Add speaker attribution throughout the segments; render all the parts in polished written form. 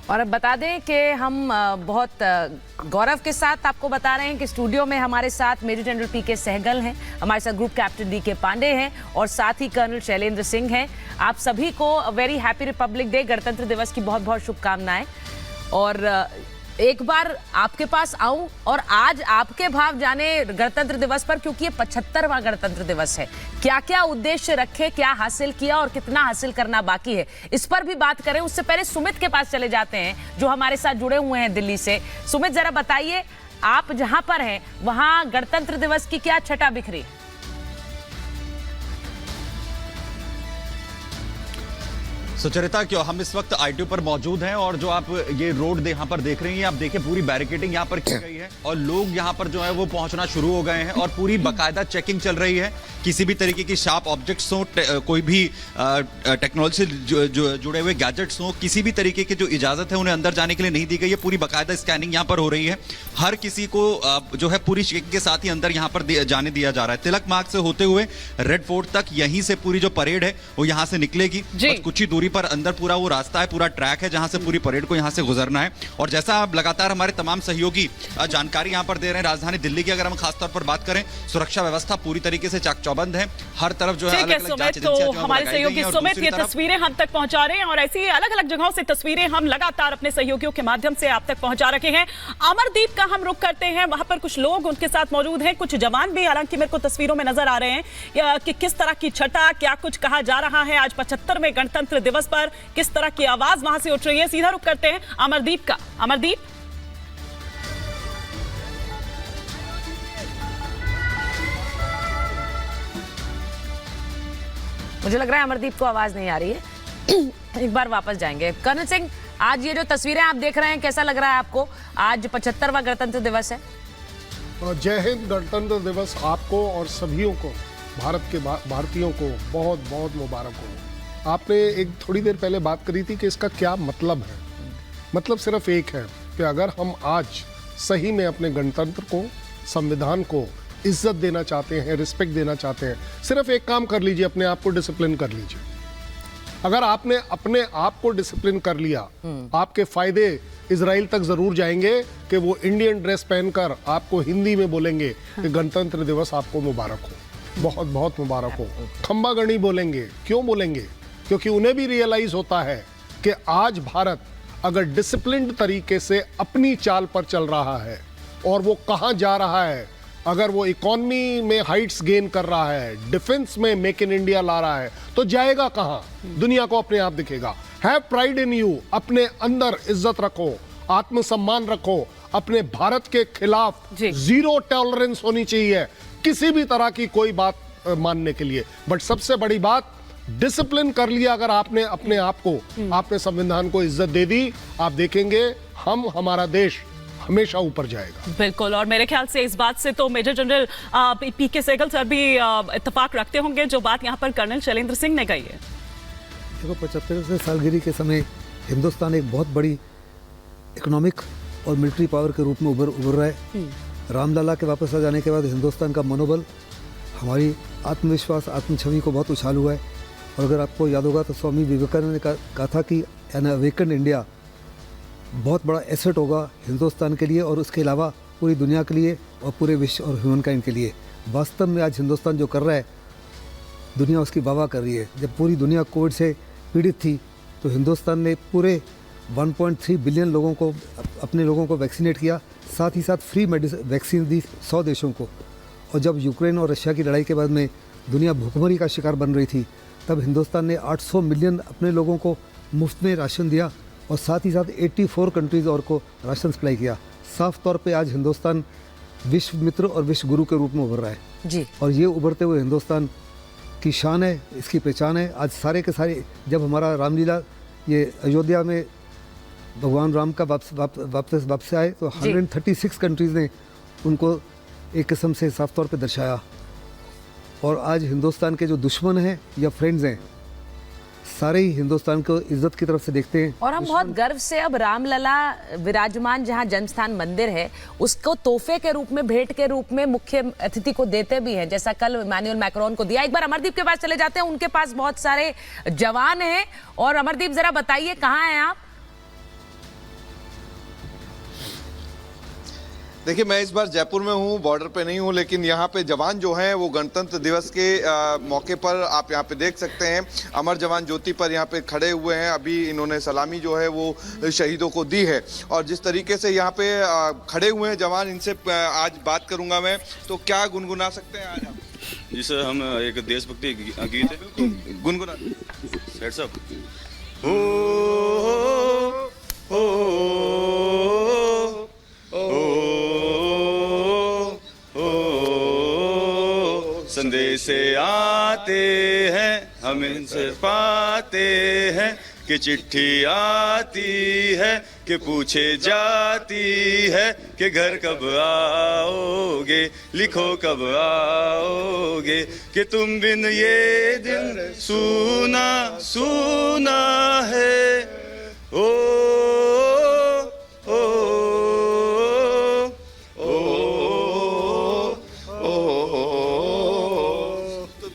Speaker 1: और अब बता दें कि हम बहुत गौरव के साथ आपको बता रहे हैं कि स्टूडियो में हमारे साथ मेजर जनरल पीके सहगल हैं, हमारे साथ ग्रुप कैप्टन डीके पांडे हैं और साथ ही कर्नल शैलेंद्र सिंह हैं। आप सभी को वेरी हैप्पी रिपब्लिक डे, गणतंत्र दिवस की बहुत बहुत शुभकामनाएं। और एक बार आपके पास आऊं और आज आपके भाव जाने गणतंत्र दिवस पर, क्योंकि ये 75वां गणतंत्र दिवस है। क्या क्या उद्देश्य रखे, क्या हासिल किया और कितना हासिल करना बाकी है, इस पर भी बात करें। उससे पहले सुमित के पास चले जाते हैं जो हमारे साथ जुड़े हुए हैं दिल्ली से। सुमित, जरा बताइए, आप जहां पर हैं वहां गणतंत्र दिवस की क्या छटा बिखरी?
Speaker 2: सुचरिता, क्यों हम इस वक्त ITO पर मौजूद हैं और जो आप ये रोड यहाँ पर देख रही हैं, आप देखिए पूरी बैरिकेडिंग यहाँ पर की गई है और लोग यहाँ पर जो है वो पहुंचना शुरू हो गए हैं और पूरी बाकायदा चेकिंग चल रही है। किसी भी तरीके की शार्प ऑब्जेक्ट्स हो, कोई भी टेक्नोलॉजी से जुड़े हुए गैजेट्स हो, किसी भी तरीके की जो इजाजत है उन्हें अंदर जाने के लिए नहीं दी गई है। पूरी बाकायदा स्कैनिंग यहाँ पर हो रही है। हर किसी को जो है पूरी चेकिंग के साथ ही अंदर यहाँ पर जाने दिया जा रहा है। तिलक मार्ग से होते हुए रेड फोर्ट तक यहीं से पूरी जो परेड है वो यहाँ से निकलेगी। कुछ ही दूरी पर अंदर पूरा वो रास्ता है, पूरा ट्रैक है जहां से पूरी परेड को यहां से गुजरना है। और जैसा आप लगातार हमारे तमाम सहयोगी जानकारी यहां पर दे रहे हैं, राजधानी दिल्ली की अगर हम खासतौर पर बात करें, सुरक्षा व्यवस्था पूरी तरीके से चाक चौबंद है। हर तरफ जो है अलग-अलग जांच एजेंसियां जो हमारे सहयोगी
Speaker 3: सुमित ये तस्वीरें हम तक पहुंचा रहे हैं और ऐसी अलग अलग जगहों से तस्वीरें हम लगातार अपने सहयोगियों के माध्यम से आप तक पहुंचा रखे हैं। अमरदीप का हम रुख करते हैं, वहां पर कुछ लोग उनके साथ मौजूद हैं, कुछ जवान भी हालांकि मेरे को तस्वीरों में नजर आ रहे हैं कि किस तरह की छटा, क्या कुछ कहा जा रहा है आज 75वें गणतंत्र दिवस पर, किस तरह की आवाज वहां से उठ रही है। सीधा रुख करते हैं अमरदीप का। अमरदीप,
Speaker 1: मुझे लग रहा है अमरदीप को आवाज नहीं आ रही है। एक बार वापस जाएंगे। कर्नल सिंह, आज ये जो तस्वीरें आप देख रहे हैं, कैसा लग रहा है आपको? आज 75वां गणतंत्र दिवस है।
Speaker 4: जय हिंद। गणतंत्र दिवस आपको और सभी को, भारत के भारतीयों को बहुत बहुत मुबारक हो। आपने एक थोड़ी देर पहले बात करी थी कि इसका क्या मतलब है। मतलब सिर्फ एक है कि अगर हम आज सही में अपने गणतंत्र को, संविधान को इज्जत देना चाहते हैं, रिस्पेक्ट देना चाहते हैं, सिर्फ एक काम कर लीजिए, अपने आप को डिसिप्लिन कर लीजिए। अगर आपने अपने आप को डिसिप्लिन कर लिया, आपके फायदे इजराइल तक जरूर जाएंगे कि वो इंडियन ड्रेस पहनकर आपको हिंदी में बोलेंगे कि गणतंत्र दिवस आपको मुबारक हो, बहुत बहुत मुबारक हो। खंबा गणी बोलेंगे। क्यों बोलेंगे? क्योंकि उन्हें भी रियलाइज होता है कि आज भारत अगर डिसिप्लिन्ड तरीके से अपनी चाल पर चल रहा है और वो कहां जा रहा है, अगर वो इकोनॉमी में हाइट्स गेन कर रहा है, डिफेंस में मेक इन इंडिया ला रहा है, तो जाएगा कहां? दुनिया को अपने आप दिखेगा। Have pride in you. अपने अंदर इज्जत रखो, आत्मसम्मान रखो। अपने भारत के खिलाफ जीरो टॉलरेंस होनी चाहिए किसी भी तरह की कोई बात मानने के लिए। बट सबसे बड़ी बात, डिसिप्लिन कर लिया अगर आपने अपने आप को, आपने संविधान को इज्जत दे दी, आप देखेंगे हमारा देश हमेशा ऊपर जाएगा।
Speaker 3: बिल्कुल। और मेरे ख्याल से इस बात से तो मेजर जनरल पीके सहगल सर भी इत्तेफाक रखते होंगे जो बात यहाँ पर कर्नल शैलेंद्र सिंह ने कही है।
Speaker 5: देखो, 75वें सालगिरह के समय हिंदुस्तान एक बहुत बड़ी इकोनॉमिक और मिलिट्री पावर के रूप में उभर रहा है। रामलला के वापस आ जाने के बाद हिंदुस्तान का मनोबल, हमारी आत्मविश्वास, आत्मछवि को बहुत उछाल हुआ है। और अगर आपको याद होगा तो स्वामी विवेकानंद ने कहा था कि एन अवेकन्ड इंडिया बहुत बड़ा एसेट होगा हिंदुस्तान के लिए और उसके अलावा पूरी दुनिया के लिए और पूरे विश्व और ह्यूमनकाइंड के लिए। वास्तव में आज हिंदुस्तान जो कर रहा है, दुनिया उसकी वाह कर रही है। जब पूरी दुनिया कोविड से पीड़ित थी तो हिंदुस्तान ने पूरे 1.3 बिलियन लोगों को, अपने लोगों को वैक्सीनेट किया, साथ ही साथ फ्री वैक्सीन दी 100 देशों को। और जब यूक्रेन और रशिया की लड़ाई के बाद में दुनिया भूखमरी का शिकार बन रही थी, तब हिंदुस्तान ने 800 मिलियन अपने लोगों को मुफ्त में राशन दिया और साथ ही साथ 84 कंट्रीज़ और को राशन सप्लाई किया। साफ तौर पे आज हिंदुस्तान विश्व मित्र और विश्व गुरु के रूप में उभर रहा है जी। और ये उभरते हुए हिंदुस्तान की शान है, इसकी पहचान है। आज सारे के सारे, जब हमारा रामलीला ये अयोध्या में भगवान राम का वापस आए तो 136 कंट्रीज़ ने उनको एक किस्म से साफ तौर पे दर्शाया। और आज हिंदुस्तान के जो दुश्मन हैं या फ्रेंड्स हैं, सारे ही हिंदुस्तान को इज्जत की तरफ से देखते हैं।
Speaker 1: और हम बहुत गर्व से अब रामलला विराजमान जहां जन्मस्थान मंदिर है, उसको तोहफे के रूप में, भेंट के रूप में मुख्य अतिथि को देते भी हैं, जैसा कल इमैनुअल मैक्रोन को दिया। एक बार अमरदीप के पास चले जाते हैं, उनके पास बहुत सारे जवान हैं। और अमरदीप, जरा बताइए कहाँ हैं आप?
Speaker 6: देखिए, मैं इस बार जयपुर में हूँ, बॉर्डर पे नहीं हूँ, लेकिन यहाँ पे जवान जो हैं वो गणतंत्र दिवस के मौके पर आप यहाँ पे देख सकते हैं अमर जवान ज्योति पर यहाँ पे खड़े हुए हैं। अभी इन्होंने सलामी जो है वो शहीदों को दी है और जिस तरीके से यहाँ पे खड़े हुए हैं जवान, इनसे आज बात करूँगा मैं। तो क्या गुनगुना सकते हैं आज आप?
Speaker 7: जी सर, हम एक देशभक्ति गीत है,
Speaker 6: गुनगुना
Speaker 7: सेट साहब। संदेश आते हैं हम इनसे पाते हैं कि चिट्ठी आती है कि पूछे जाती है कि घर कब आओगे, लिखो कब आओगे, कि तुम बिन ये दिन सूना सूना है। ओ ओ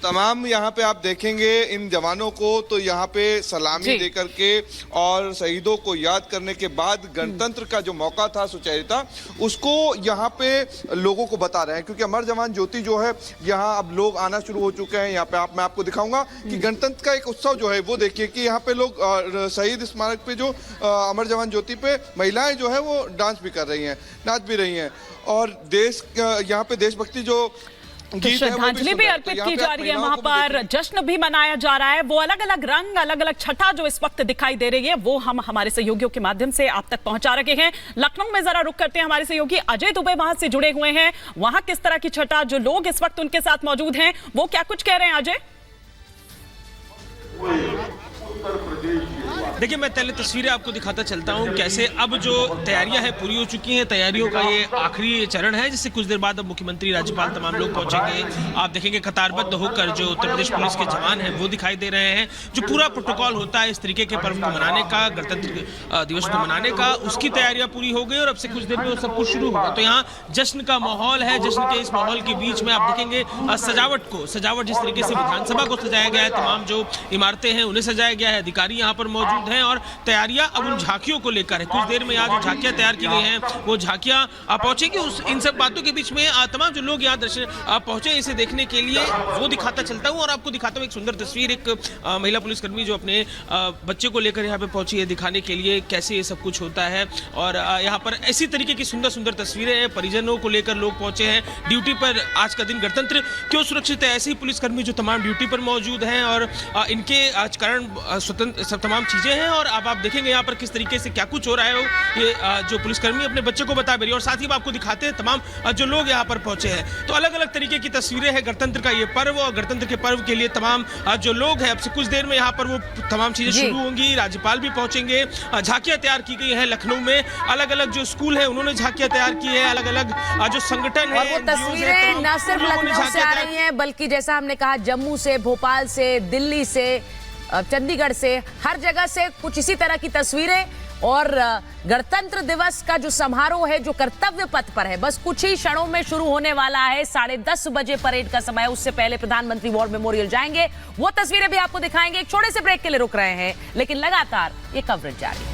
Speaker 6: तमाम यहाँ पे आप देखेंगे इन जवानों को, तो यहाँ पे सलामी दे करके और शहीदों को याद करने के बाद गणतंत्र का जो मौका था, सुचरिता, उसको यहाँ पे लोगों को बता रहे हैं। क्योंकि अमर जवान ज्योति जो है यहाँ अब लोग आना शुरू हो चुके हैं। यहाँ पे मैं आपको दिखाऊंगा कि गणतंत्र का एक उत्सव जो है वो देखिए कि यहाँ पे लोग शहीद स्मारक पे जो अमर जवान ज्योति पे महिलाएं जो है वो डांस भी कर रही हैं, नाच भी रही हैं और देश यहाँ पे देशभक्ति जो
Speaker 3: तो श्रद्धांजलि भी अर्पित की जा रही है, वहां पर जश्न भी मनाया जा रहा है। वो अलग अलग रंग, अलग अलग छटा जो इस वक्त दिखाई दे रही है वो हम हमारे सहयोगियों के माध्यम से आप तक पहुंचा रहे हैं। लखनऊ में जरा रुक करते हैं, हमारे सहयोगी अजय दुबे वहां से जुड़े हुए हैं। वहां किस तरह की छटा, जो लोग इस वक्त उनके साथ मौजूद हैं वो क्या कुछ कह रहे हैं? अजय,
Speaker 8: देखिए, मैं पहले तस्वीरें आपको दिखाता चलता हूं कैसे अब जो तैयारियां हैं पूरी हो चुकी हैं। तैयारियों का ये आखिरी चरण है, जिससे कुछ देर बाद अब मुख्यमंत्री, राज्यपाल, तमाम लोग पहुंचेंगे। आप देखेंगे कतारबद्ध होकर जो उत्तर प्रदेश पुलिस के जवान हैं वो दिखाई दे रहे हैं। जो पूरा प्रोटोकॉल होता है इस तरीके के पर्व को मनाने का, गणतंत्र दिवस को मनाने का, उसकी तैयारियां पूरी हो गई और अब से कुछ देर में वो सब कुछ शुरू होगा। तो यहाँ जश्न का माहौल है। जश्न के इस माहौल के बीच में आप देखेंगे सजावट जिस तरीके से विधानसभा को सजाया गया है, तमाम जो इमारतें हैं उन्हें सजाया गया है, अधिकारी यहाँ पर मौजूद हैं और तैयारियां अब उन झांकियों को लेकर है। कुछ देर में यहाँ जो झांकियां तैयार की गई हैं वो झांकियां पहुंचेंगी। इन सब बातों के बीच में तमाम जो लोग यहाँ दर्शन पहुंचे इसे देखने के लिए, वो दिखाता चलता हूँ और आपको दिखाता हूँ एक सुंदर तस्वीर। एक महिला पुलिसकर्मी जो अपने बच्चे को लेकर यहाँ पे पहुंची है, दिखाने के लिए कैसे ये सब कुछ होता है। और यहाँ पर ऐसी तरीके की सुंदर सुंदर तस्वीरें हैं। परिजनों को लेकर लोग पहुंचे हैं ड्यूटी पर। आज का दिन गणतंत्र क्यों सुरक्षित है, ऐसे ही पुलिसकर्मी जो तमाम ड्यूटी पर मौजूद हैं और इनके कारण स्वतंत्र सब तमाम चीजें हैं। और अब आप देखेंगे यहाँ पर किस तरीके से क्या कुछ हो रहा है। ये जो पुलिसकर्मी अपने बच्चे को बता भी रही है और साथ ही आपको दिखाते हैं तमाम जो लोग यहाँ पर पहुंचे हैं। तो अलग अलग तरीके की तस्वीरें हैं गणतंत्र का ये पर्व, और गणतंत्र के पर्व के लिए तमाम जो लोग हैं अब से कुछ देर में यहाँ पर वो तमाम चीजें शुरू होंगी। राज्यपाल भी पहुंचेंगे। झांकियां तैयार की गई है लखनऊ में। अलग अलग जो स्कूल है उन्होंने झांकियां तैयार की है। अलग अलग जो संगठन है,
Speaker 1: और वो तस्वीरें न सिर्फ लखनऊ से आ रही हैं बल्कि जैसा हमने कहा जम्मू से, भोपाल से, दिल्ली से, चंडीगढ़ से, हर जगह से कुछ इसी तरह की तस्वीरें। और गणतंत्र दिवस का जो समारोह है, जो कर्तव्य पथ पर है, बस कुछ ही क्षणों में शुरू होने वाला है। 10:30 बजे परेड का समय। उससे पहले प्रधानमंत्री वॉर मेमोरियल जाएंगे। वो तस्वीरें भी आपको दिखाएंगे। एक छोटे से ब्रेक के लिए रुक रहे हैं, लेकिन लगातार ये कवरेज जारी है।